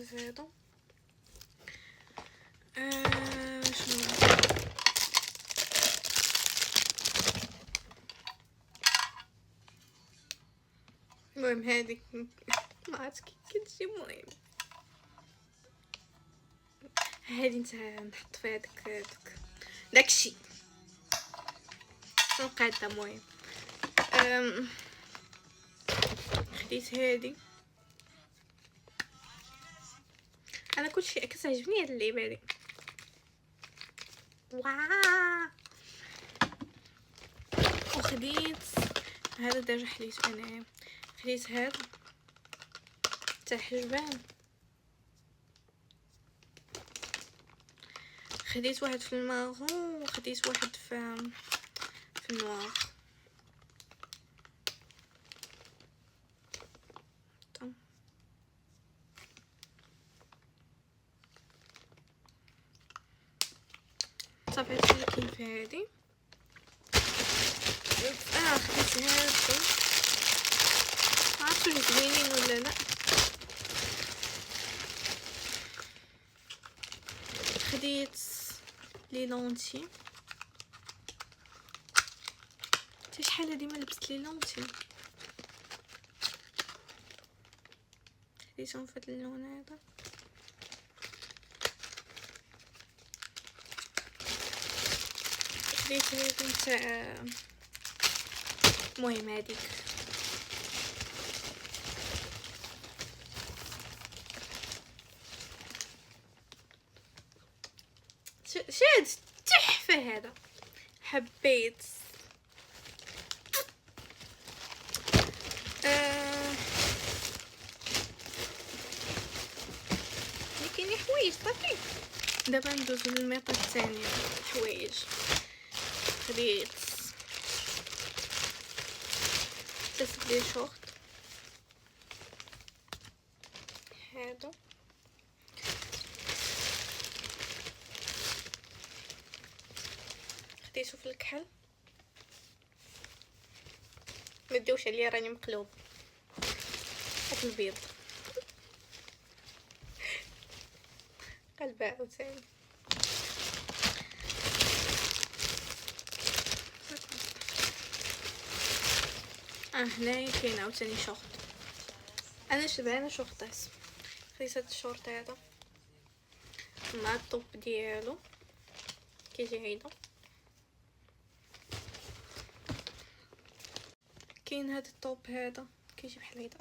كيف هذا. شنو المهم هذيك ما عرفت كي تجي. المهم هذه نتا نحط فيها داكشي شنو قاعده. المهم خديت هذه. انا كلشي كتعجبني هاد اللعبه هادي. واو. وخديت هذا ديجا حليت انا. خديت هذا تاع حجبان. خديت واحد في المارون وخديت واحد في النوار. صافي هادشي اللي كاين في هادي. خديت هادو معرفتش واش زوينين ولا لا. خديت لي لونتي. حتى شحال هادي ما لبست لي لونتي. خديتهم في هاد اللون هذا. خديت هادي نتاع المهم هاديك شاد تحفه. هذا حبيت. كاين حوايج صافي. دابا ندوزو للميطه الثانيه. حوايج خديت 3 ديال شورت. هادو خديتو في الكحل. ما ديوش عليا راني مقلوب. هاد البيض قلبه عاوتاني. هنايا كاين عاوتاني شورت. انا شبعانه شورتات. خديت هاد الشورت هذا مع الطوب ديالو كيجي هيدا. كاين هاد الطوب هذا كيجي بحال هيدا.